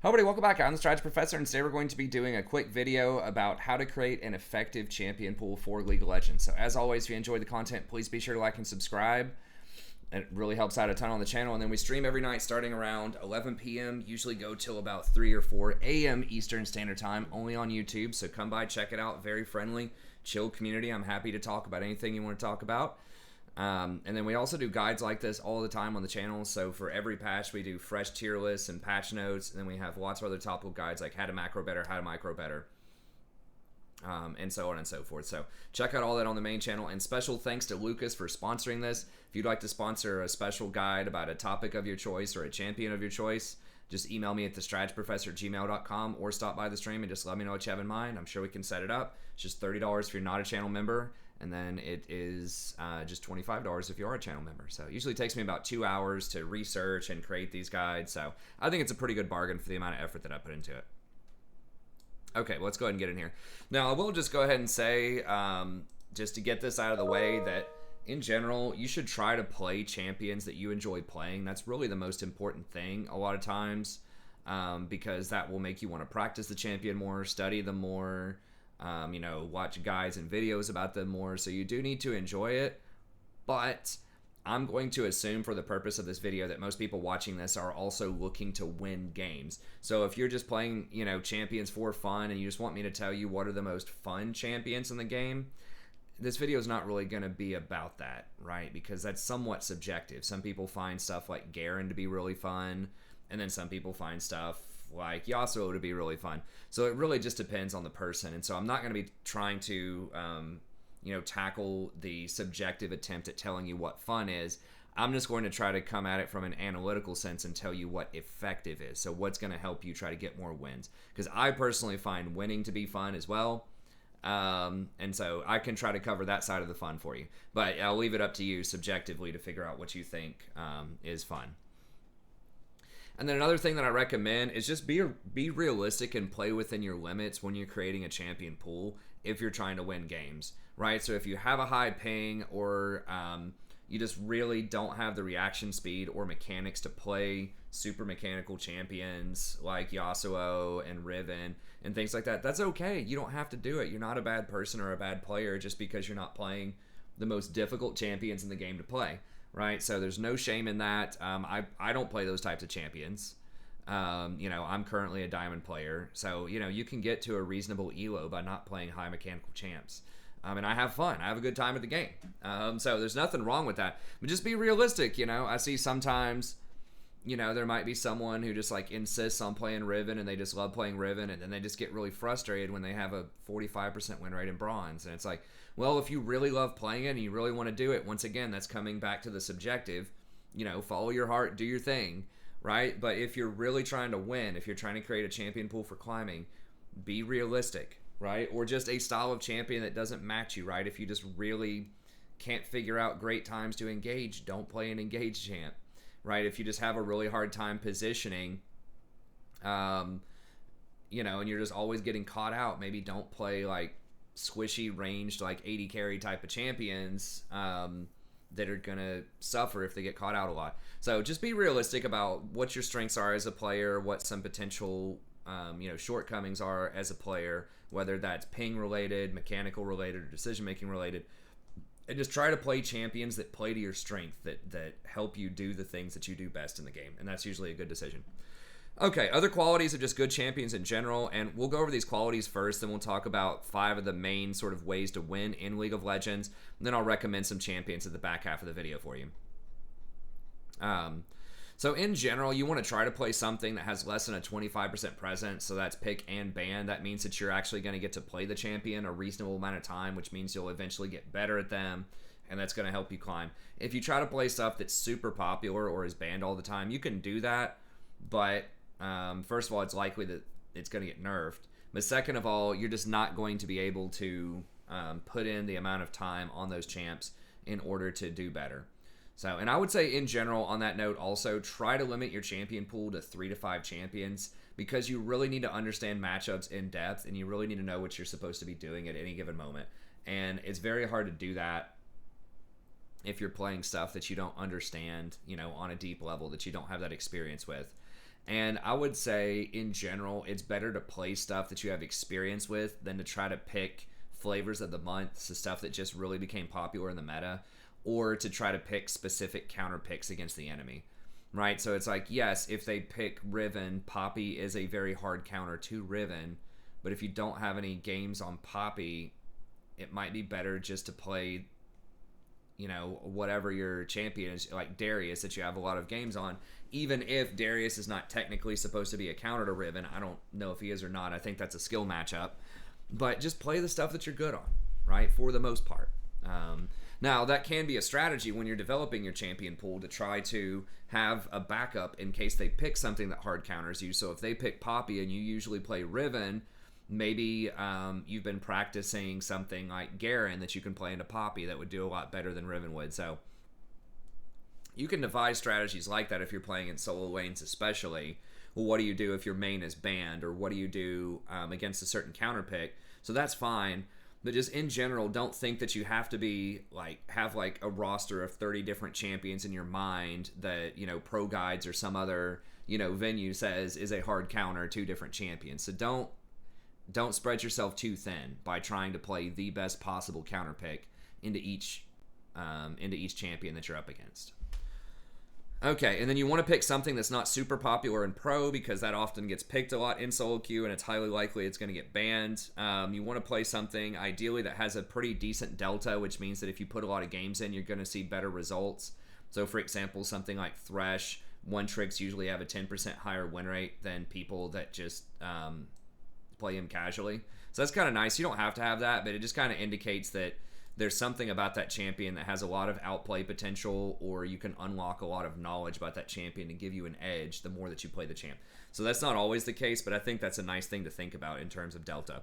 Hello everybody, welcome back. I'm the Strategy Professor, and today we're going to be doing a quick video about how to create an effective champion pool for League of Legends. So as always, if you enjoyed the content, please be sure to like and subscribe. It really helps out a ton on the channel. And then we stream every night starting around 11 p.m., usually go till about 3 or 4 a.m. Eastern Standard Time, only on YouTube. So come by, check it out. Very friendly, chill community. I'm happy to talk about anything you want to talk about. And then we also do guides like this all the time on the channel. So for every patch, we do fresh tier lists and patch notes. And then we have lots of other topical guides like how to macro better, how to micro better, and so on and so forth. So check out all that on the main channel. And special thanks to Lucas for sponsoring this. If you'd like to sponsor a special guide about a topic of your choice or a champion of your choice, just email me at thestrategyprofessor@gmail.com or stop by the stream and just let me know what you have in mind. I'm sure we can set it up. It's just $30 if you're not a channel member. And then it is just $25 if you are a channel member. So it usually takes me about 2 hours to research and create these guides. So I think it's a pretty good bargain for the amount of effort that I put into it. Okay, let's go ahead and get in here. Now, I will just go ahead and say, just to get this out of the way, that in general, you should try to play champions that you enjoy playing. That's really the most important thing a lot of times, because that will make you want to practice the champion more, study them more, watch guides and videos about them more. So you do need to enjoy it, but I'm going to assume for the purpose of this video that most people watching this are also looking to win games. So if you're just playing, champions for fun and you just want me to tell you what are the most fun champions in the game, this video is not really going to be about that, right? Because that's somewhat subjective. Some people find stuff like Garen to be really fun, and then some people find stuff like Yasuo to be really fun. So it really just depends on the person. And so I'm not going to be trying to, tackle the subjective attempt at telling you what fun is. I'm just going to try to come at it from an analytical sense and tell you what effective is. So what's going to help you try to get more wins. Because I personally find winning to be fun as well. And so I can try to cover that side of the fun for you. But I'll leave it up to you subjectively to figure out what you think is fun. And then another thing that I recommend is just be realistic and play within your limits when you're creating a champion pool if you're trying to win games, right? So if you have a high ping or you just really don't have the reaction speed or mechanics to play super mechanical champions like Yasuo and Riven and things like that, that's okay. You don't have to do it. You're not a bad person or a bad player just because you're not playing the most difficult champions in the game to play. Right, so there's no shame in that. I don't play those types of champions. I'm currently a diamond player, so you can get to a reasonable elo by not playing high mechanical champs. And I have fun. I have a good time at the game. So there's nothing wrong with that. But just be realistic. I see sometimes, there might be someone who just like insists on playing Riven and they just love playing Riven, and then they just get really frustrated when they have a 45% win rate in bronze, and it's like, well, if you really love playing it and you really want to do it, once again, that's coming back to the subjective. Follow your heart, do your thing, right? But if you're really trying to win, if you're trying to create a champion pool for climbing, be realistic, right? Or just a style of champion that doesn't match you, right? If you just really can't figure out great times to engage, don't play an engage champ, right? If you just have a really hard time positioning, and you're just always getting caught out, maybe don't play like squishy ranged like 80 carry type of champions that are gonna suffer if they get caught out a lot. So just be realistic about what your strengths are as a player, what some potential shortcomings are as a player, whether that's ping related, mechanical related, or decision making related, and just try to play champions that play to your strength, that help you do the things that you do best in the game, and that's usually a good decision. Okay, other qualities of just good champions in general, and we'll go over these qualities first, then we'll talk about 5 of the main sort of ways to win in League of Legends, and then I'll recommend some champions at the back half of the video for you. So in general, you want to try to play something that has less than a 25% presence, so that's pick and ban. That means that you're actually going to get to play the champion a reasonable amount of time, which means you'll eventually get better at them, and that's going to help you climb. If you try to play stuff that's super popular or is banned all the time, you can do that, but first of all, it's likely that it's going to get nerfed. But second of all, you're just not going to be able to put in the amount of time on those champs in order to do better. So, and I would say in general, on that note, also try to limit your champion pool to 3 to 5 champions, because you really need to understand matchups in depth, and you really need to know what you're supposed to be doing at any given moment. And it's very hard to do that if you're playing stuff that you don't understand, on a deep level, that you don't have that experience with. And I would say, in general, it's better to play stuff that you have experience with than to try to pick flavors of the month, so stuff that just really became popular in the meta, or to try to pick specific counter picks against the enemy. Right? So it's like, yes, if they pick Riven, Poppy is a very hard counter to Riven, but if you don't have any games on Poppy, it might be better just to play, whatever your champion is, like Darius, that you have a lot of games on. Even if Darius is not technically supposed to be a counter to Riven, I don't know if he is or not. I think that's a skill matchup. But just play the stuff that you're good on, right? For the most part. Now, that can be a strategy when you're developing your champion pool to try to have a backup in case they pick something that hard counters you. So if they pick Poppy and you usually play Riven, maybe you've been practicing something like Garen that you can play into Poppy that would do a lot better than Riven would. So you can devise strategies like that if you're playing in solo lanes especially. Well, what do you do if your main is banned? Or what do you do against a certain counter pick? So that's fine. But just in general, don't think that you have to be have a roster of 30 different champions in your mind that, Pro Guides or some other, venue says is a hard counter to different champions. So don't spread yourself too thin by trying to play the best possible counter pick into each champion that you're up against. Okay, and then you want to pick something that's not super popular in Pro because that often gets picked a lot in solo queue and it's highly likely it's going to get banned. You want to play something ideally that has a pretty decent delta, which means that if you put a lot of games in, you're going to see better results. So for example, something like Thresh, one tricks usually have a 10% higher win rate than people that just play him casually. So that's kind of nice. You don't have to have that, but it just kind of indicates that there's something about that champion that has a lot of outplay potential, or you can unlock a lot of knowledge about that champion to give you an edge the more that you play the champ. So that's not always the case, but I think that's a nice thing to think about in terms of delta.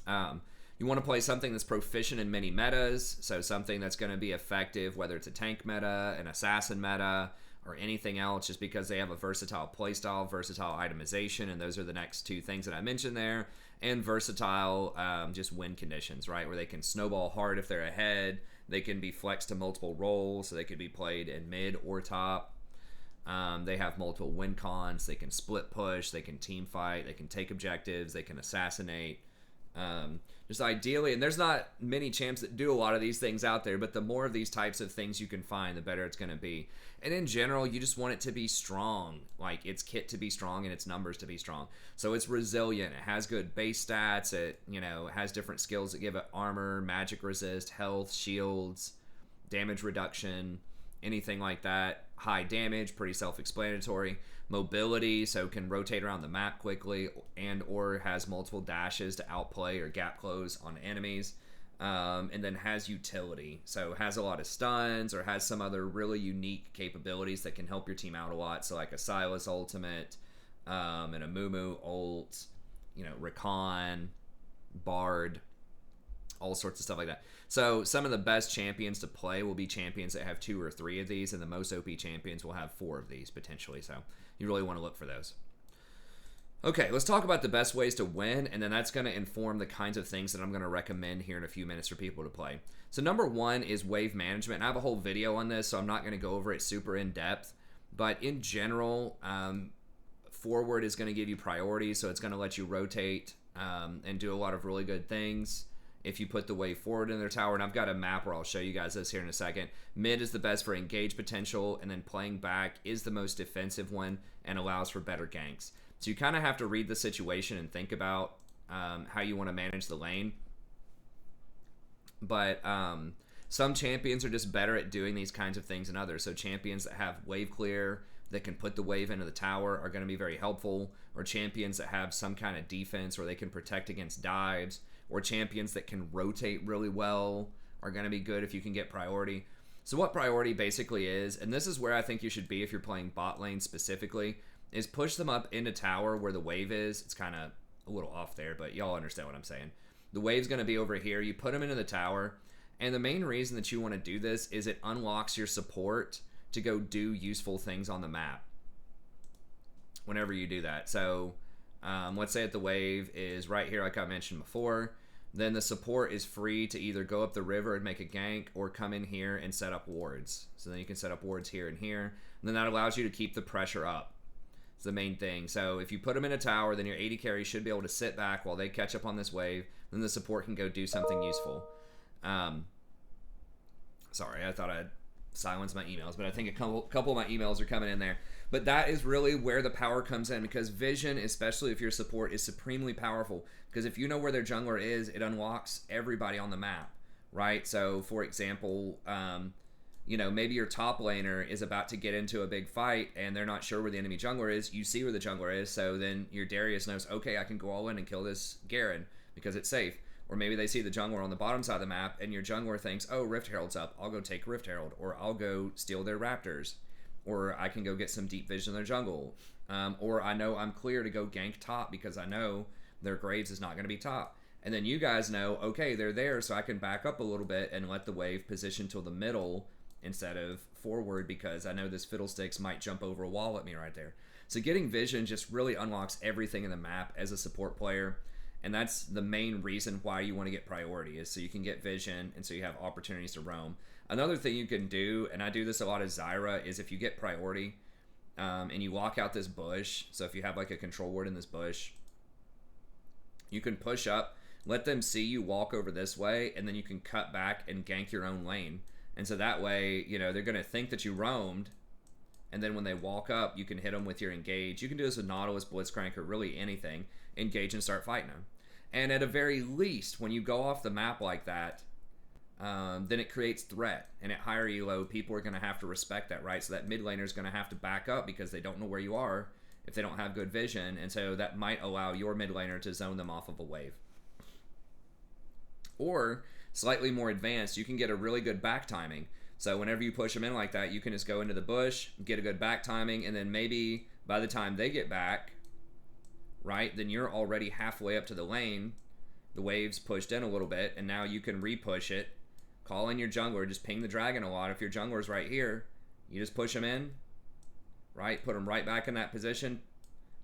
You want to play something that's proficient in many metas, so something that's going to be effective, whether it's a tank meta, an assassin meta, or anything else, just because they have a versatile playstyle, versatile itemization, and those are the next two things that I mentioned there. And versatile just win conditions, right? Where they can snowball hard if they're ahead. They can be flexed to multiple roles, so they could be played in mid or top. They have multiple win cons. They can split push. They can team fight. They can take objectives. They can assassinate. Just ideally, and there's not many champs that do a lot of these things out there, but the more of these types of things you can find, the better it's going to be. And in general, you just want it to be strong, like its kit to be strong and its numbers to be strong. So it's resilient, it has good base stats, it has different skills that give it armor, magic resist, health, shields, damage reduction, anything like that. High damage, pretty self-explanatory. Mobility, so can rotate around the map quickly, and or has multiple dashes to outplay or gap close on enemies. And then has utility, so has a lot of stuns or has some other really unique capabilities that can help your team out a lot. So like a Sylas ultimate, and a Mumu ult, Rakan, Bard, all sorts of stuff like that. So some of the best champions to play will be champions that have 2 or 3 of these, and the most OP champions will have 4 of these potentially. So you really want to look for those. Okay, let's talk about the best ways to win, and then that's going to inform the kinds of things that I'm going to recommend here in a few minutes for people to play. So number 1 is wave management. And I have a whole video on this, so I'm not going to go over it super in depth. But in general, forward is going to give you priority, so it's going to let you rotate and do a lot of really good things if you put the wave forward in their tower. And I've got a map where I'll show you guys this here in a second. Mid is the best for engage potential, and then playing back is the most defensive one and allows for better ganks. So you kind of have to read the situation and think about how you want to manage the lane. But some champions are just better at doing these kinds of things than others. So champions that have wave clear, that can put the wave into the tower, are going to be very helpful. Or champions that have some kind of defense where they can protect against dives. Or champions that can rotate really well are going to be good if you can get priority. So what priority basically is, and this is where I think you should be if you're playing bot lane specifically, is push them up into tower where the wave is. It's kind of a little off there, but y'all understand what I'm saying. The wave's going to be over here. You put them into the tower, and the main reason that you want to do this is it unlocks your support to go do useful things on the map whenever you do that. So let's say that the wave is right here like I mentioned before. Then the support is free to either go up the river and make a gank or come in here and set up wards. So then you can set up wards here and here. And then that allows you to keep the pressure up. It's the main thing. So if you put them in a tower, then your AD carry should be able to sit back while they catch up on this wave. Then the support can go do something useful. Sorry, I thought I'd silence my emails, but I think a couple of my emails are coming in there. But that is really where the power comes in, because vision, especially if your support, is supremely powerful. Because if you know where their jungler is, it unlocks everybody on the map, right? So, for example, maybe your top laner is about to get into a big fight and they're not sure where the enemy jungler is. You see where the jungler is, so then your Darius knows, okay, I can go all in and kill this Garen because it's safe. Or maybe they see the jungler on the bottom side of the map and your jungler thinks, oh, Rift Herald's up, I'll go take Rift Herald, or I'll go steal their Raptors, or I can go get some deep vision in their jungle, or I know I'm clear to go gank top because I know their Graves is not going to be top. And then you guys know, okay, they're there, so I can back up a little bit and let the wave position till the middle instead of forward because I know this Fiddlesticks might jump over a wall at me right there. So getting vision just really unlocks everything in the map as a support player. And that's the main reason why you want to get priority, is so you can get vision and so you have opportunities to roam. Another thing you can do, and I do this a lot as Zyra, is if you get priority and you walk out this bush, so if you have like a control ward in this bush, you can push up, let them see you walk over this way, and then you can cut back and gank your own lane. And so that way, they're going to think that you roamed, and then when they walk up, you can hit them with your engage. You can do this with Nautilus, Blitzcrank, or really anything. Engage and start fighting them. And at a very least, when you go off the map like that, then it creates threat. And at higher elo, people are going to have to respect that, right? So that mid laner is going to have to back up because they don't know where you are if they don't have good vision. And so that might allow your mid laner to zone them off of a wave. Or, slightly more advanced, you can get a really good back timing. So whenever you push them in like that, you can just go into the bush, get a good back timing, and then maybe by the time they get back, right, then you're already halfway up to the lane, the wave's pushed in a little bit, and now you can re-push it, call in your jungler, just ping the dragon a lot. If your jungler's right here, you just push them in, right, put them right back in that position,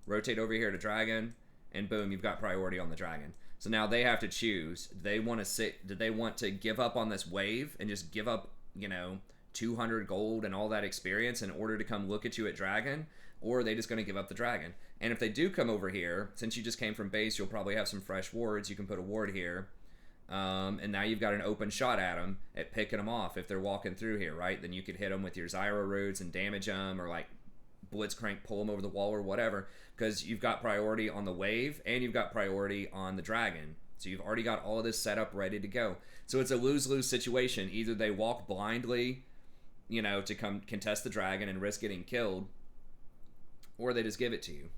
rotate over here to dragon, and boom, you've got priority on the dragon. So now they have to choose, do they want to give up on this wave and just give up, 200 gold and all that experience in order to come look at you at dragon, or are they just going to give up the dragon? And if they do come over here, since you just came from base, you'll probably have some fresh wards. You can put a ward here. And now you've got an open shot at them at picking them off if they're walking through here, right? Then you could hit them with your Zyra roots and damage them, or like Blitzcrank, pull them over the wall or whatever, because you've got priority on the wave and you've got priority on the dragon. So you've already got all of this set up ready to go. So it's a lose-lose situation. Either they walk blindly, to come contest the dragon and risk getting killed, or they just give it to you.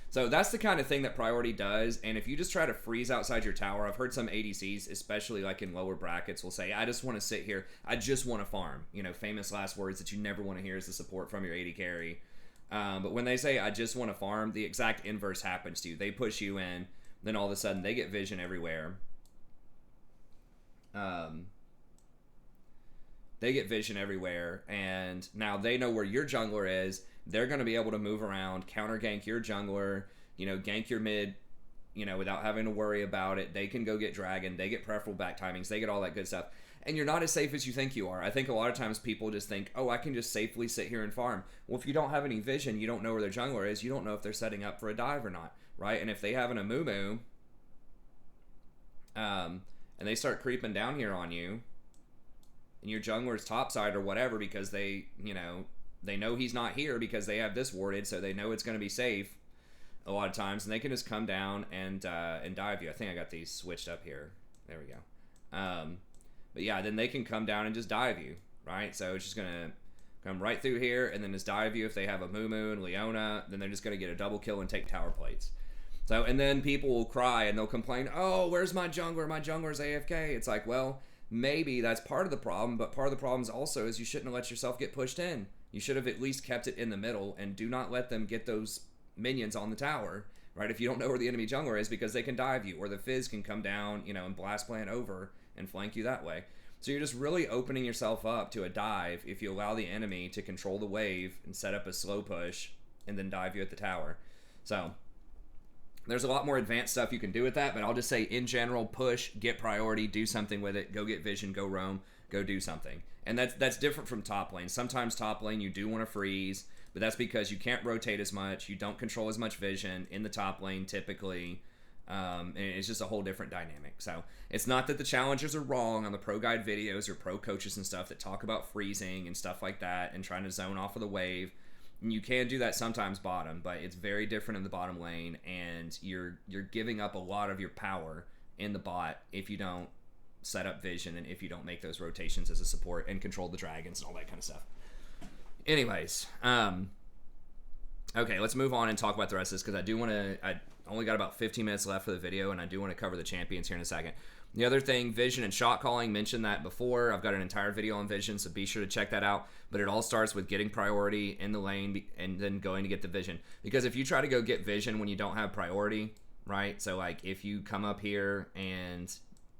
So that's the kind of thing that priority does. And if you just try to freeze outside your tower, I've heard some ADCs, especially like in lower brackets, will say, I just want to sit here, I just want to farm. Famous last words that you never want to hear is the support from your AD carry. But when they say, I just want to farm, the exact inverse happens to you. They push you in, then all of a sudden they get vision everywhere. They get vision everywhere, and now they know where your jungler is. They're going to be able to move around, counter gank your jungler, gank your mid, without having to worry about it. They can go get dragon. They get preferable back timings. They get all that good stuff. And you're not as safe as you think you are. I think a lot of times people just think, oh, I can just safely sit here and farm. Well, if you don't have any vision, you don't know where their jungler is, you don't know if they're setting up for a dive or not, right? And if they have an Amumu, and they start creeping down here on you, and your jungler's topside or whatever, because they know he's not here because they have this warded, so they know it's going to be safe a lot of times, and they can just come down and dive you. I think I got these switched up here. There we go. But yeah, then they can come down and just dive you, right? So it's just going to come right through here and then just dive you. If they have a Mumu and Leona, then they're just going to get a double kill and take tower plates. So, and then people will cry and they'll complain, oh, where's my jungler? My jungler's AFK. It's like, well, maybe that's part of the problem, but part of the problem is also is you shouldn't have let yourself get pushed in. You should have at least kept it in the middle, and do not let them get those minions on the tower, right? If you don't know where the enemy jungler is, because they can dive you, or the Fizz can come down, and blast plan over and flank you that way. So you're just really opening yourself up to a dive if you allow the enemy to control the wave and set up a slow push and then dive you at the tower. So there's a lot more advanced stuff you can do with that, but I'll just say in general, push, get priority, do something with it, go get vision, go roam, go do something. And that's different from top lane. Sometimes top lane you do want to freeze, but that's because you can't rotate as much, you don't control as much vision in the top lane typically, and it's just a whole different dynamic. So it's not that the challengers are wrong on the pro guide videos or pro coaches and stuff that talk about freezing and stuff like that and trying to zone off of the wave. You can do that sometimes bottom, but it's very different in the bottom lane, and you're giving up a lot of your power in the bot if you don't set up vision and if you don't make those rotations as a support and control the dragons and all that kind of stuff. Anyways, okay, let's move on and talk about the rest of this, because I only got about 15 minutes left for the video, and I do want to cover the champions here in a second. The other thing, vision and shot calling, mentioned that before. I've got an entire video on vision, so be sure to check that out. But it all starts with getting priority in the lane and then going to get the vision. Because if you try to go get vision when you don't have priority, right? So like if you come up here and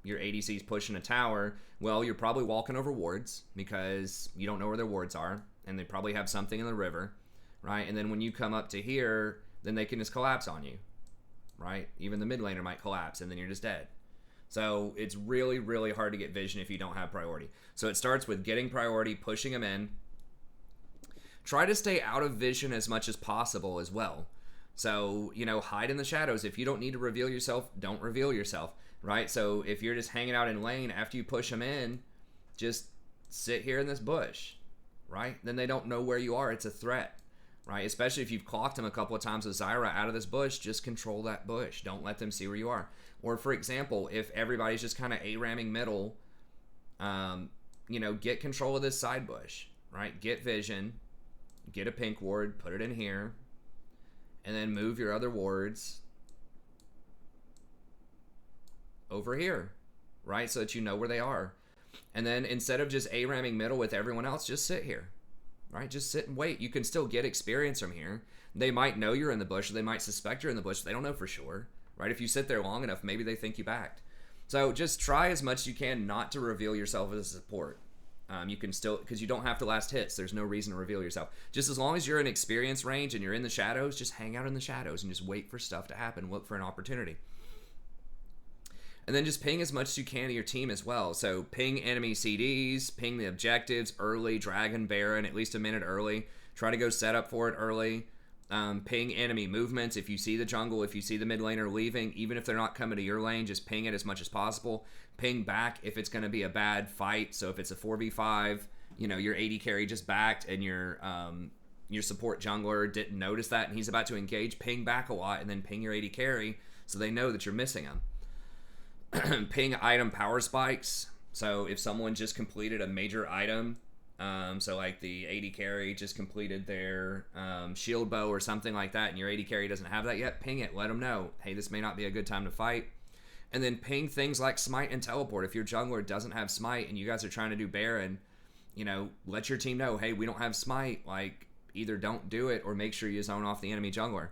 your ADC's pushing a tower, well, you're probably walking over wards because you don't know where their wards are, and they probably have something in the river, right? And then when you come up to here, then they can just collapse on you, right? Even the mid laner might collapse, and then you're just dead. So it's really, really hard to get vision if you don't have priority. So it starts with getting priority, pushing them in. Try to stay out of vision as much as possible as well. So, you know, hide in the shadows. If you don't need to reveal yourself, don't reveal yourself, right? So if you're just hanging out in lane after you push them in, just sit here in this bush, right? Then they don't know where you are. It's a threat, right? Especially if you've clocked them a couple of times with Zyra out of this bush, just control that bush. Don't let them see where you are. Or, for example, if everybody's just kind of A-ramming middle, you know, get control of this side bush, right? Get vision, get a pink ward, put it in here, and then move your other wards over here, right? So that you know where they are. And then instead of just A-ramming middle with everyone else, just sit here, right? Just sit and wait. You can still get experience from here. They might know you're in the bush, or they might suspect you're in the bush. They don't know for sure. Right? If you sit there long enough, maybe they think you backed. So just try as much as you can not to reveal yourself as a support. You can still, because you don't have to last hits. There's no reason to reveal yourself. Just as long as you're in experience range and you're in the shadows, just hang out in the shadows and just wait for stuff to happen. Look for an opportunity. And then just ping as much as you can to your team as well. So ping enemy CDs, ping the objectives early, Dragon, Baron, at least a minute early. Try to go set up for it early. Ping enemy movements. If you see the jungle, if you see the mid laner leaving, even if they're not coming to your lane, just ping it as much as possible. Ping back if it's going to be a bad fight. So if it's a 4v5, you know, your AD carry just backed and your support jungler didn't notice that and he's about to engage, ping back a lot and then ping your AD carry so they know that you're missing them. Ping item power spikes. So if someone just completed a major item, so like the AD carry just completed their shield bow or something like that, and your AD carry doesn't have that yet, ping it. Let them know, hey, this may not be a good time to fight. And then ping things like smite and teleport. If your jungler doesn't have smite and you guys are trying to do Baron, you know, let your team know, hey, we don't have smite. Like, either don't do it or make sure you zone off the enemy jungler,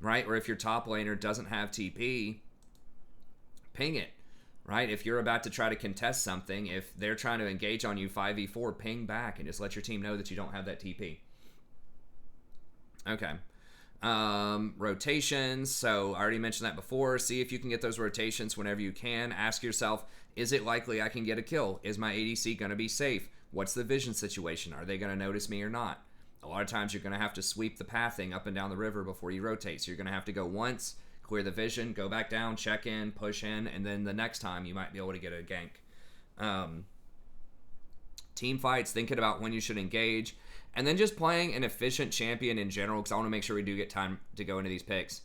right? Or if your top laner doesn't have TP, ping it. Right? If you're about to try to contest something, if they're trying to engage on you 5v4, ping back and just let your team know that you don't have that TP. Okay. Rotations. So I already mentioned that before. See if you can get those rotations whenever you can. Ask yourself, is it likely I can get a kill? Is my ADC going to be safe? What's the vision situation? Are they going to notice me or not? A lot of times you're going to have to sweep the pathing up and down the river before you rotate. So you're going to have to go once, clear the vision, go back down, check in, push in, and then the next time you might be able to get a gank. Team fights, thinking about when you should engage, and then just playing an efficient champion in general, because I want to make sure we do get time to go into these picks.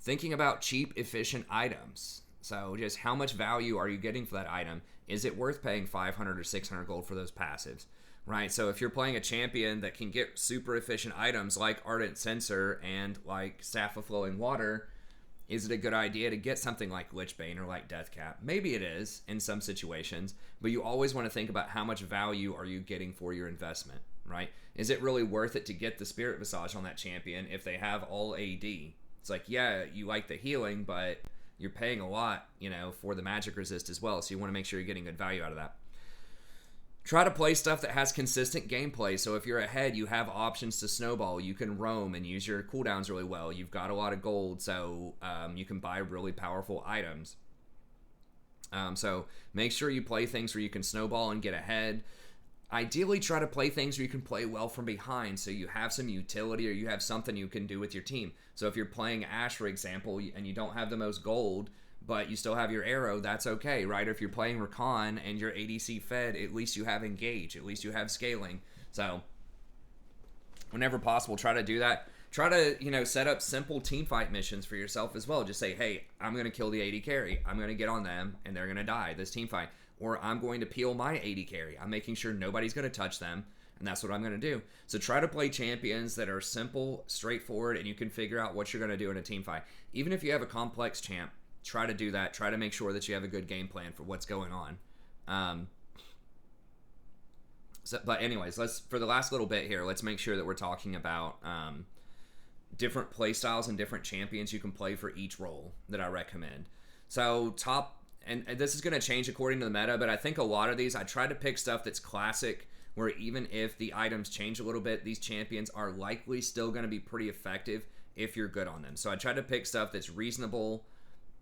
Thinking about cheap, efficient items. So just how much value are you getting for that item? Is it worth paying 500 or 600 gold for those passives? Right, so if you're playing a champion that can get super efficient items like Ardent Censer and like Staff of Flowing Water, is it a good idea to get something like Lichbane or like Deathcap? Maybe it is in some situations, but you always want to think about how much value are you getting for your investment, right? Is it really worth it to get the Spirit Visage on that champion if they have all AD? It's like, yeah, you like the healing, but you're paying a lot, you know, for the magic resist as well, so you want to make sure you're getting good value out of that. Try to play stuff that has consistent gameplay. So if you're ahead, you have options to snowball. You can roam and use your cooldowns really well. You've got a lot of gold, so you can buy really powerful items. So make sure you play things where you can snowball and get ahead. ideally try to play things where you can play well from behind, so you have some utility or you have something you can do with your team. So if you're playing Ashe, for example, and you don't have the most gold, but you still have your arrow, that's okay, right? Or if you're playing Rakan and you're ADC fed, at least you have engage, at least you have scaling. So whenever possible, try to do that. Try to, set up simple team fight missions for yourself as well. Just say, hey, I'm going to kill the AD carry. I'm going to get on them, and they're going to die this team fight. Or I'm going to peel my AD carry. I'm making sure nobody's going to touch them, and that's what I'm going to do. So try to play champions that are simple, straightforward, and you can figure out what you're going to do in a team fight. Even if you have a complex champ, try to do that. Try to make sure that you have a good game plan for what's going on. But anyways, for the last little bit here, let's make sure that we're talking about different play styles and different champions you can play for each role that I recommend. So and this is going to change according to the meta, but I think a lot of these, I try to pick stuff that's classic, where even if the items change a little bit, these champions are likely still going to be pretty effective if you're good on them. So I try to pick stuff that's reasonable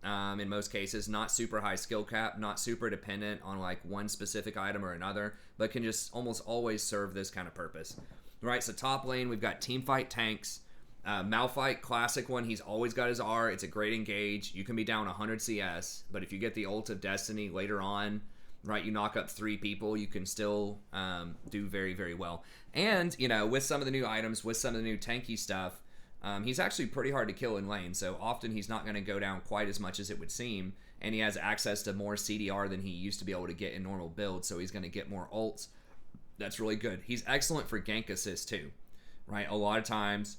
in most cases, not super high skill cap, not super dependent on like one specific item or another, but can just almost always serve this kind of purpose. Right, so top lane, we've got Teamfight Tanks. Malphite, classic one. He's always got his R. It's a great engage. You can be down 100 CS, but if you get the ult of Destiny later on, right, you knock up 3 people, you can still do very, very well. And, with some of the new items, with some of the new tanky stuff, he's actually pretty hard to kill in lane, so often he's not going to go down quite as much as it would seem, and he has access to more CDR than he used to be able to get in normal builds, so he's going to get more ults. That's really good. He's excellent for gank assist too, right? A lot of times,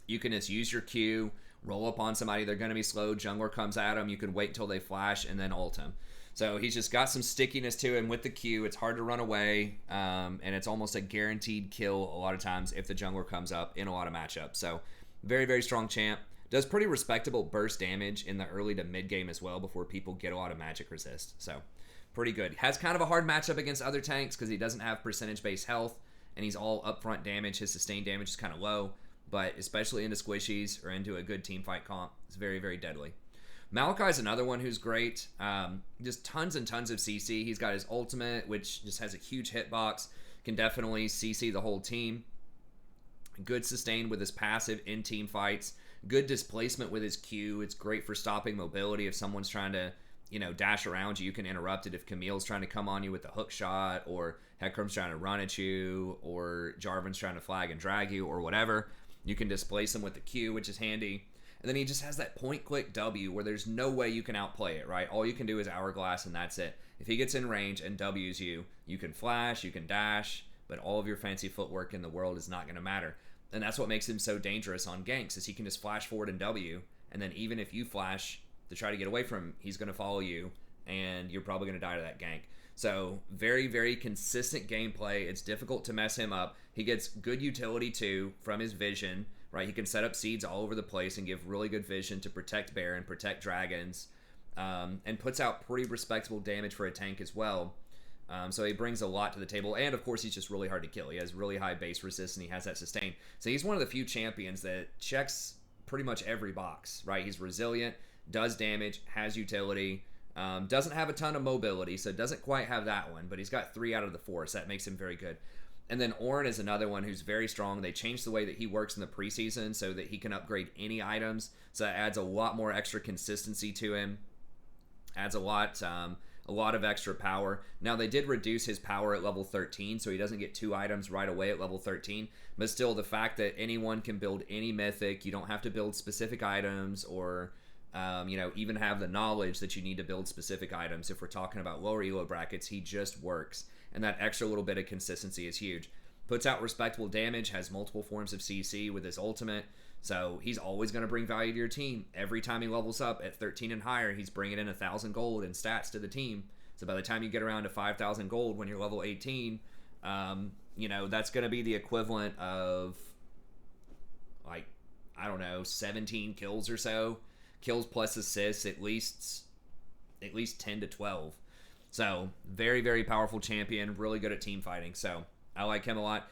you can just use your Q, roll up on somebody, they're going to be slow, jungler comes at them, you can wait until they flash and then ult him. So he's just got some stickiness to him with the Q. It's hard to run away, and it's almost a guaranteed kill a lot of times if the jungler comes up in a lot of matchups. So very, very strong champ. Does pretty respectable burst damage in the early to mid game as well before people get a lot of magic resist. So pretty good. Has kind of a hard matchup against other tanks because he doesn't have percentage-based health, and he's all upfront damage. His sustained damage is kind of low. But especially into squishies or into a good team fight comp, it's very, very deadly. Maokai is another one who's great. Just tons and tons of CC. He's got his ultimate, which just has a huge hitbox. Can definitely CC the whole team. Good sustain with his passive in team fights. Good displacement with his Q. It's great for stopping mobility. If someone's trying to, dash around you, you can interrupt it. If Camille's trying to come on you with a hook shot, or Hecarim's trying to run at you, or Jarvan's trying to flag and drag you, or whatever, you can displace him with the Q, which is handy. And then he just has that point-click W where there's no way you can outplay it, right? All you can do is Hourglass, and that's it. If he gets in range and Ws you, you can flash, you can dash, but all of your fancy footwork in the world is not going to matter. And that's what makes him so dangerous on ganks, is he can just flash forward and W, and then even if you flash to try to get away from him, he's going to follow you, and you're probably going to die to that gank. So very, very consistent gameplay. It's difficult to mess him up. He gets good utility too from his vision, right? He can set up seeds all over the place and give really good vision to protect Baron, protect dragons, and puts out pretty respectable damage for a tank as well. So he brings a lot to the table. And of course, he's just really hard to kill. He has really high base resist and he has that sustain. So he's one of the few champions that checks pretty much every box, right? He's resilient, does damage, has utility, doesn't have a ton of mobility, so doesn't quite have that one, but he's got 3 out of the 4, so that makes him very good. And then Ornn is another one who's very strong. They changed the way that he works in the preseason so that he can upgrade any items, so that adds a lot more extra consistency to him. Adds a lot of extra power. Now, they did reduce his power at level 13, so he doesn't get 2 items right away at level 13, but still, the fact that anyone can build any mythic, you don't have to build specific items or even have the knowledge that you need to build specific items. If we're talking about lower elo brackets, he just works, and that extra little bit of consistency is huge. Puts out respectable damage, has multiple forms of CC with his ultimate, so he's always going to bring value to your team. Every time he levels up at 13 and higher, he's bringing in 1,000 gold in stats to the team. So by the time you get around to 5,000 gold when you're level 18, that's going to be the equivalent of, 17 kills or so. Kills plus assists, at least 10 to 12. So very, very powerful champion, really good at team fighting. So I like him a lot.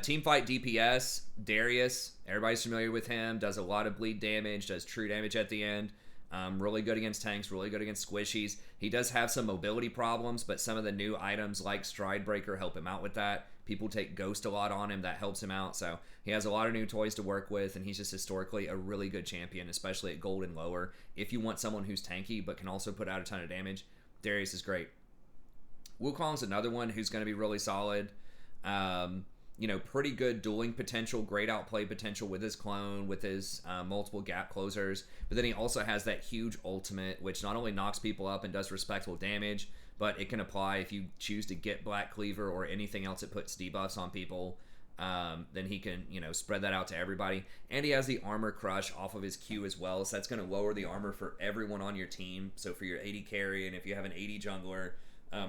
Team fight DPS, Darius, everybody's familiar with him, does a lot of bleed damage, does true damage at the end. Really good against tanks, really good against squishies. He does have some mobility problems, but some of the new items like Stride Breaker help him out with that. People take Ghost a lot on him, that helps him out. So he has a lot of new toys to work with, and he's just historically a really good champion, especially at gold and lower. If you want someone who's tanky but can also put out a ton of damage, Darius is great. Wukong's another one who's going to be really solid. Pretty good dueling potential, great outplay potential with his clone, with his multiple gap closers. But then he also has that huge ultimate, which not only knocks people up and does respectable damage, but it can apply if you choose to get Black Cleaver or anything else that puts debuffs on people. Then he can, spread that out to everybody. And he has the Armor Crush off of his Q as well, so that's going to lower the armor for everyone on your team. So for your AD carry, and if you have an AD jungler,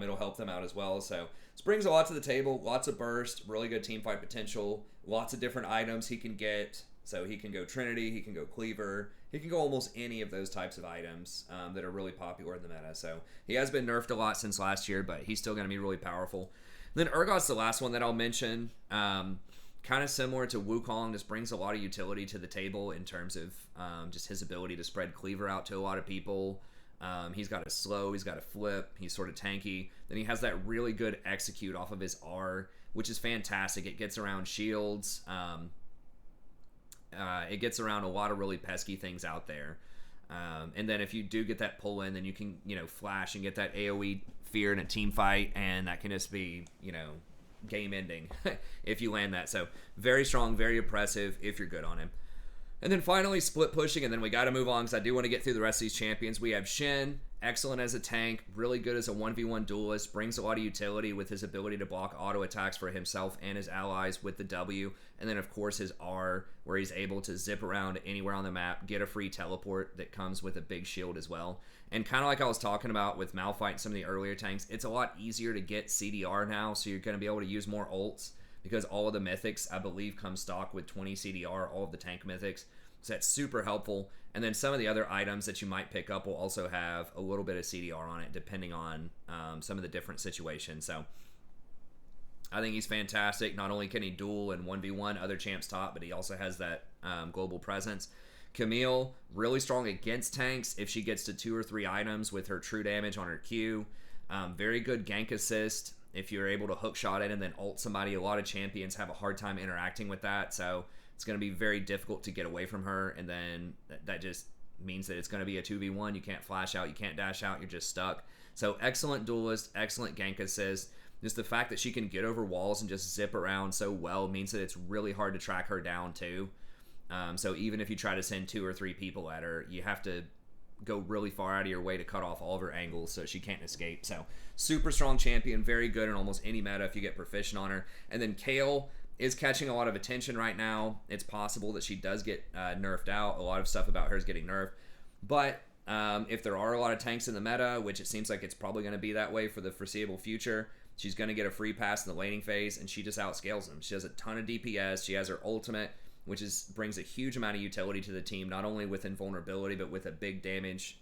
it'll help them out as well. So this brings a lot to the table. Lots of burst, really good team fight potential, lots of different items he can get. So he can go Trinity, he can go Cleaver, he can go almost any of those types of items that are really popular in the meta. So he has been nerfed a lot since last year, but he's still going to be really powerful. Then Urgot's the last one that I'll mention. Kind of similar to Wukong, just brings a lot of utility to the table in terms of just his ability to spread Cleaver out to a lot of people. He's got a slow, he's got a flip, he's sort of tanky. Then he has that really good execute off of his R, which is fantastic. It gets around shields. It gets around a lot of really pesky things out there. And then if you do get that pull in, then you can, flash and get that AoE fear in a team fight, and that can just be, game ending if you land that. So very strong, very oppressive if you're good on him. And then finally, split pushing, and then we got to move on because I do want to get through the rest of these champions. We have Shen, excellent as a tank, really good as a 1v1 duelist, brings a lot of utility with his ability to block auto attacks for himself and his allies with the W. And then, of course, his R, where he's able to zip around anywhere on the map, get a free teleport that comes with a big shield as well. And kind of like I was talking about with Malphite and some of the earlier tanks, it's a lot easier to get CDR now, so you're going to be able to use more ults, because all of the mythics, I believe, come stock with 20 CDR, all of the tank mythics. So that's super helpful. And then some of the other items that you might pick up will also have a little bit of CDR on it, depending on some of the different situations. So I think he's fantastic. Not only can he duel in 1v1 other champs top, but he also has that global presence. Camille, really strong against tanks if she gets to 2 or 3 items with her true damage on her Q. Very good gank assist if you're able to hook shot it and then ult somebody. A lot of champions have a hard time interacting with that, so it's going to be very difficult to get away from her, and then that just means that it's going to be a 2v1. You can't flash out, you can't dash out, you're just stuck. So excellent duelist, excellent gank assist. Just the fact that she can get over walls and just zip around so well means that it's really hard to track her down too. So even if you try to send 2 or 3 people at her, you have to go really far out of your way to cut off all of her angles so she can't escape. So super strong champion, very good in almost any meta if you get proficient on her. And then Kayle is catching a lot of attention right now. It's possible that she does get nerfed out. A lot of stuff about her is getting nerfed. But if there are a lot of tanks in the meta, which it seems like it's probably going to be that way for the foreseeable future, she's going to get a free pass in the laning phase, and she just outscales them. She has a ton of DPS. She has her ultimate, which brings a huge amount of utility to the team, not only with invulnerability, but with a big damage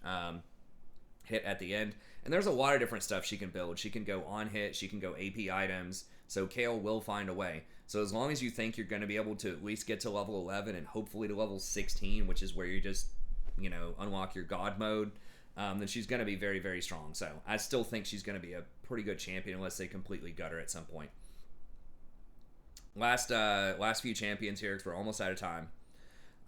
hit at the end. And there's a lot of different stuff she can build. She can go on hit, she can go AP items, so Kayle will find a way. So as long as you think you're going to be able to at least get to level 11 and hopefully to level 16, which is where you just, unlock your God mode, then she's going to be very, very strong. So I still think she's going to be a pretty good champion unless they completely gut her at some point. Last few champions here, because we're almost out of time.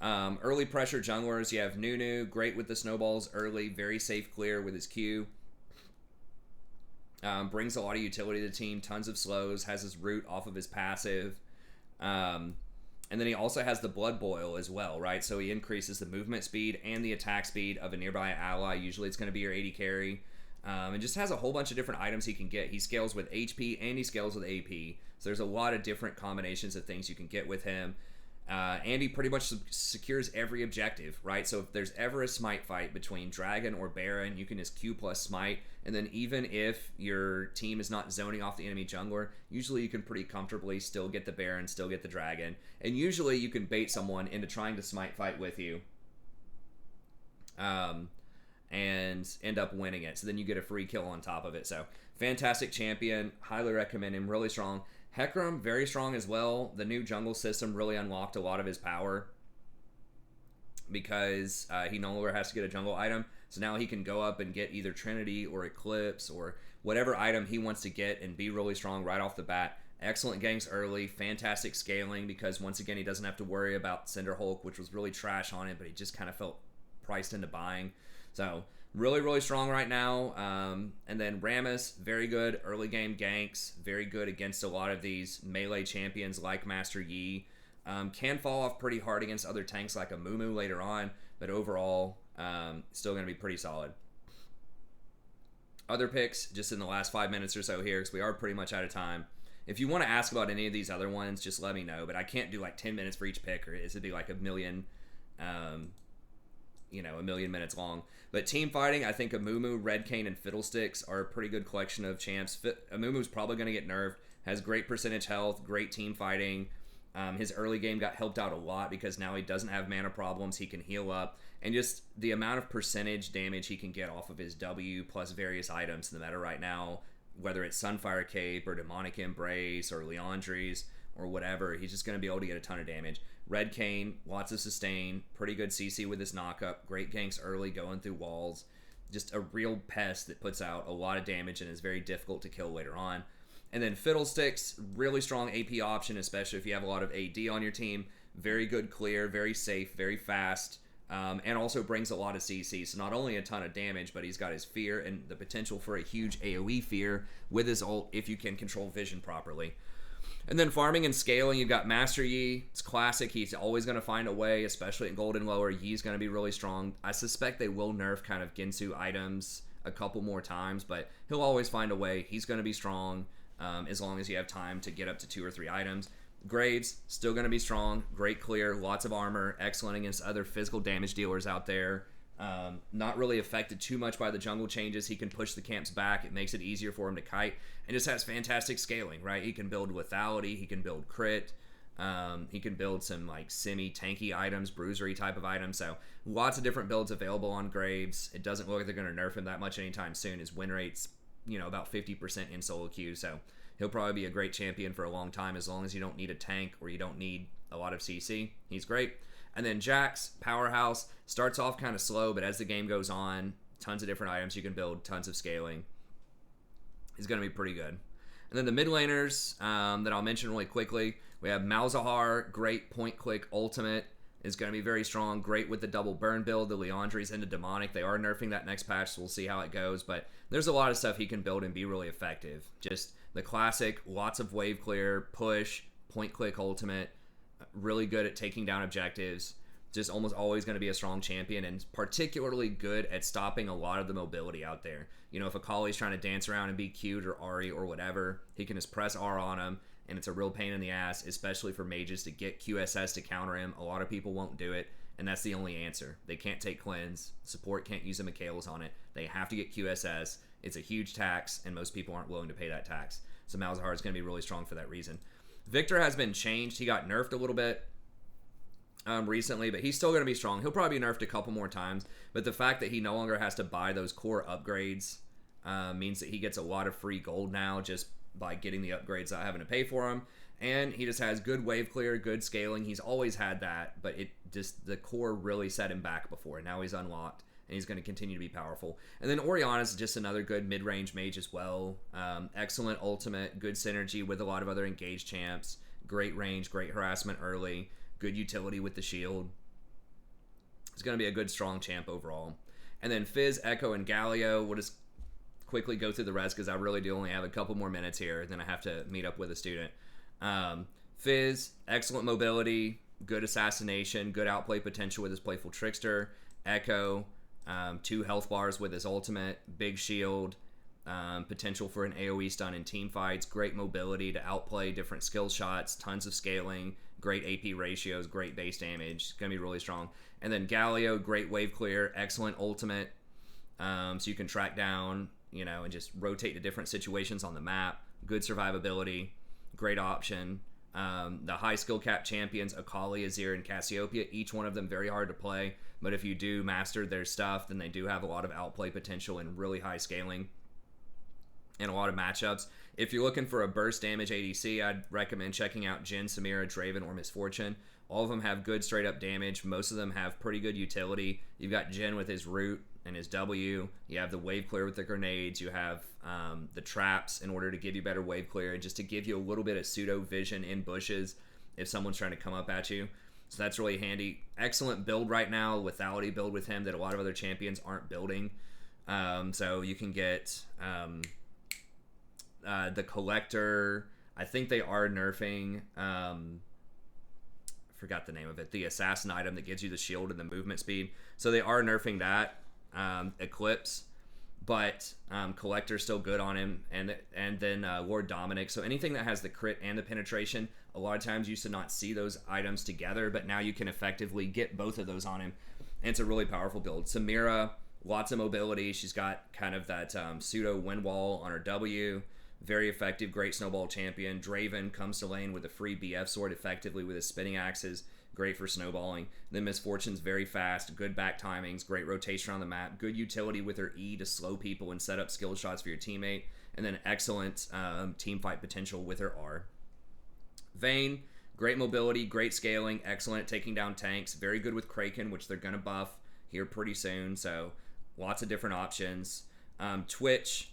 Early pressure junglers, you have Nunu, great with the snowballs early, very safe clear with his Q. Brings a lot of utility to the team, tons of slows, has his root off of his passive. And then he also has the Blood Boil as well, right? So he increases the movement speed and the attack speed of a nearby ally. Usually it's going to be your AD carry. And just has a whole bunch of different items he can get. He scales with HP and he scales with AP. So there's a lot of different combinations of things you can get with him. And he pretty much secures every objective, right? So if there's ever a smite fight between Dragon or Baron, you can just Q plus smite. And then even if your team is not zoning off the enemy jungler, usually you can pretty comfortably still get the Baron, still get the Dragon. And usually you can bait someone into trying to smite fight with you. And end up winning it. So then you get a free kill on top of it. So fantastic champion. Highly recommend him. Really strong. Hecarim, very strong as well. The new jungle system really unlocked a lot of his power. because he no longer has to get a jungle item. So now he can go up and get either Trinity or Eclipse or whatever item he wants to get and be really strong right off the bat. Excellent ganks early, fantastic scaling because once again he doesn't have to worry about Cinder Hulk, which was really trash on it, but he just kind of felt priced into buying. So really, really strong right now. And then Rammus, very good early game ganks, very good against a lot of these melee champions like Master Yi. Can fall off pretty hard against other tanks like a Mumu later on, but overall, still going to be pretty solid. Other picks, just in the last 5 minutes or so here, because we are pretty much out of time. If you want to ask about any of these other ones, just let me know. But I can't do like 10 minutes for each pick, or it'd be like a million minutes long. But team fighting, I think Amumu, Red Cane, and Fiddlesticks are a pretty good collection of champs. Amumu's probably going to get nerfed. Has great percentage health, great team fighting. His early game got helped out a lot because now he doesn't have mana problems. He can heal up. And just the amount of percentage damage he can get off of his W plus various items in the meta right now, whether it's Sunfire Cape or Demonic Embrace or Liandry's or whatever, he's just going to be able to get a ton of damage. Red Cane, lots of sustain, pretty good CC with his knockup, great ganks early going through walls. Just a real pest that puts out a lot of damage and is very difficult to kill later on. And then Fiddlesticks, really strong AP option, especially if you have a lot of AD on your team. Very good clear, very safe, very fast, and also brings a lot of CC. So not only a ton of damage, but he's got his fear and the potential for a huge AoE fear with his ult if you can control vision properly. And then farming and scaling, you've got Master Yi. It's classic. He's always going to find a way, especially in Golden Lower. Yi's going to be really strong. I suspect they will nerf kind of Ginsu items a couple more times, but he'll always find a way. He's going to be strong as long as you have time to get up to 2 or 3 items. Graves, still going to be strong. Great clear, lots of armor, excellent against other physical damage dealers out there. Not really affected too much by the jungle changes. He can push the camps back. It makes it easier for him to kite. And just has fantastic scaling, right? He can build lethality. He can build crit. He can build some like semi-tanky items, bruisery type of items. So lots of different builds available on Graves. It doesn't look like they're going to nerf him that much anytime soon. His win rate's about 50% in solo queue. So he'll probably be a great champion for a long time as long as you don't need a tank or you don't need a lot of CC. He's great. And then Jax, powerhouse, starts off kind of slow, but as the game goes on, tons of different items you can build, tons of scaling. He's going to be pretty good. And then the mid laners that I'll mention really quickly, we have Malzahar, great point-click ultimate, is going to be very strong, great with the double burn build, the Liandry's into Demonic. They are nerfing that next patch, so we'll see how it goes, but there's a lot of stuff he can build and be really effective. Just the classic, lots of wave clear, push, point-click ultimate, really good at taking down objectives, just almost always going to be a strong champion, and particularly good at stopping a lot of the mobility out there. If Akali's trying to dance around and be cute or Ahri or whatever, he can just press R on him, and it's a real pain in the ass, especially for mages to get QSS to counter him. A lot of people won't do it, and that's the only answer. They can't take cleanse. Support can't use a Michaelis on it. They have to get QSS. It's a huge tax, and most people aren't willing to pay that tax. So Malzahar is going to be really strong for that reason. Victor has been changed. He got nerfed a little bit recently, but he's still going to be strong. He'll probably be nerfed a couple more times, but the fact that he no longer has to buy those core upgrades means that he gets a lot of free gold now just by getting the upgrades without having to pay for them. And he just has good wave clear, good scaling. He's always had that, but the core really set him back before. Now he's unlocked, and he's going to continue to be powerful. And then Orianna is just another good mid-range mage as well. Excellent ultimate, good synergy with a lot of other engaged champs. Great range, great harassment early, good utility with the shield. It's going to be a good, strong champ overall. And then Fizz, Echo, and Galio. We'll just quickly go through the rest because I really do only have a couple more minutes here. Then I have to meet up with a student. Fizz, excellent mobility, good assassination, good outplay potential with his Playful Trickster. Echo, 2 health bars with his ultimate, big shield, potential for an AoE stun in team fights, great mobility to outplay different skill shots, tons of scaling, great AP ratios, great base damage. It's going to be really strong. And then Galio, great wave clear, excellent ultimate, so you can track down, and just rotate to different situations on the map. Good survivability, great option. The high skill cap champions, Akali, Azir, and Cassiopeia, each one of them very hard to play, but if you do master their stuff, then they do have a lot of outplay potential and really high scaling and a lot of matchups. If you're looking for a burst damage ADC, I'd recommend checking out Jhin, Samira, Draven, or Misfortune. All of them have good straight up damage. Most of them have pretty good utility. You've got Jin with his root and his W. You have the wave clear with the grenades. You have the traps in order to give you better wave clear and just to give you a little bit of pseudo vision in bushes if someone's trying to come up at you. So that's really handy. Excellent build right now, lethality build with him that a lot of other champions aren't building. So you can get the Collector. I think they are nerfing, forgot the name of it, the assassin item that gives you the shield and the movement speed. So they are nerfing that, Eclipse, but Collector's still good on him, and then Lord Dominic. So anything that has the crit and the penetration, a lot of times you used to not see those items together, but now you can effectively get both of those on him, and it's a really powerful build. Samira, lots of mobility. She's got kind of that pseudo wind wall on her W. Very effective, great snowball champion. Draven comes to lane with a free BF sword effectively with his spinning axes. Great for snowballing. Then Miss Fortune's very fast, good back timings, great rotation on the map, good utility with her E to slow people and set up skill shots for your teammate, and then excellent team fight potential with her R. Vayne, great mobility, great scaling, excellent at taking down tanks, very good with Kraken, which they're going to buff here pretty soon, so lots of different options. Twitch,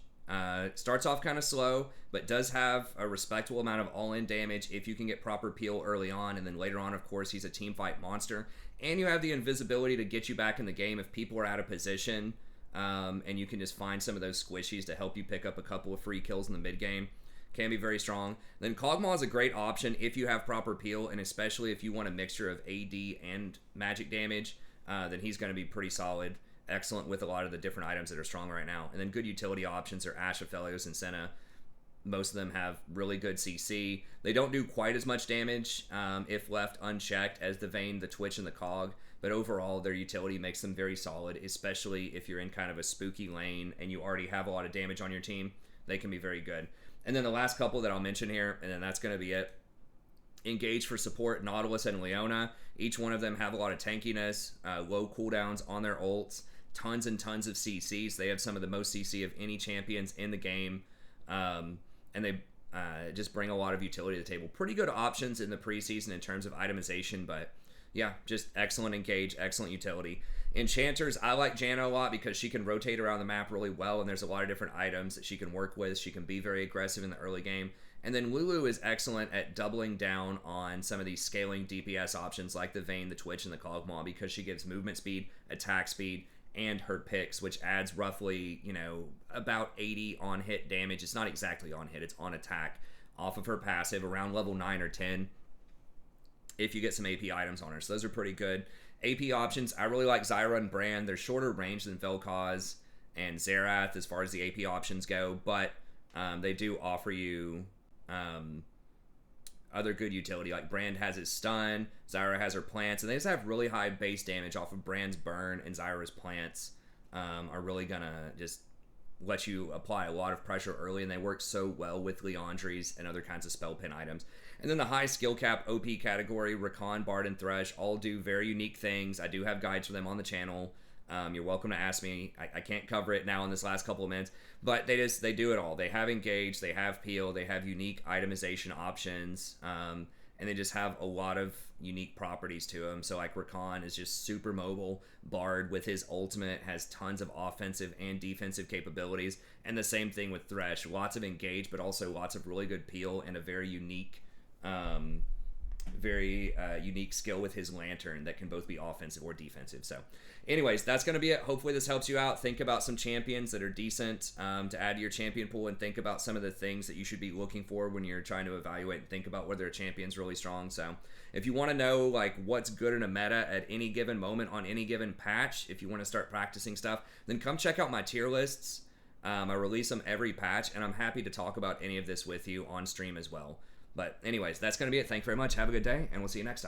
starts off kind of slow, but does have a respectable amount of all-in damage if you can get proper peel early on, and then later on, of course, he's a team fight monster. And you have the invisibility to get you back in the game if people are out of position, and you can just find some of those squishies to help you pick up a couple of free kills in the mid-game. Can be very strong. Then Kog'Maw is a great option if you have proper peel, and especially if you want a mixture of AD and magic damage, then he's going to be pretty solid. Excellent with a lot of the different items that are strong right now. And then good utility options are Ashe, Aphelios, and Senna. Most of them have really good CC. They don't do quite as much damage if left unchecked as the Vayne, the Twitch, and the Cog. But overall, their utility makes them very solid, especially if you're in kind of a spooky lane and you already have a lot of damage on your team. They can be very good. And then the last couple that I'll mention here, and then that's going to be it. Engage for support, Nautilus and Leona. Each one of them have a lot of tankiness, low cooldowns on their ults. Tons and tons of CCs. They have some of the most CC of any champions in the game, and they just bring a lot of utility to the table. Pretty good options in the preseason in terms of itemization, but yeah, just excellent engage, excellent utility. Enchanters, I like Janna a lot because she can rotate around the map really well, and there's a lot of different items that she can work with. She can be very aggressive in the early game. And then Lulu is excellent at doubling down on some of these scaling DPS options like the Vayne, the Twitch, and the Kog'Maw because she gives movement speed, attack speed, and her picks, which adds roughly, about 80 on hit damage. It's not exactly on hit, it's on attack off of her passive around level 9 or 10 if you get some AP items on her. So those are pretty good. AP options, I really like Zyra and Brand. They're shorter range than Vel'Koz and Xerath as far as the AP options go, but they do offer you other good utility. Like Brand has his stun, Zyra has her plants, and they just have really high base damage off of Brand's burn, and Zyra's plants are really gonna just let you apply a lot of pressure early, and they work so well with Liandry's and other kinds of spell pin items. And then the high skill cap OP category, Rakan, Bard, and Thresh all do very unique things. I do have guides for them on the channel. You're welcome to ask me. I can't cover it now in this last couple of minutes, but they do it all. They have engage, they have peel, they have unique itemization options, and they just have a lot of unique properties to them. So like Rakan is just super mobile. Bard with his ultimate has tons of offensive and defensive capabilities, and the same thing with Thresh. Lots of engage, but also lots of really good peel and a very unique skill with his lantern that can both be offensive or defensive. So anyways, that's going to be it. Hopefully this helps you out. Think about some champions that are decent to add to your champion pool, and think about some of the things that you should be looking for when you're trying to evaluate and think about whether a champion's really strong. So if you want to know like what's good in a meta at any given moment on any given patch, if you want to start practicing stuff, then come check out my tier lists. I release them every patch, and I'm happy to talk about any of this with you on stream as well. But anyways, that's going to be it. Thank you very much. Have a good day, and we'll see you next time.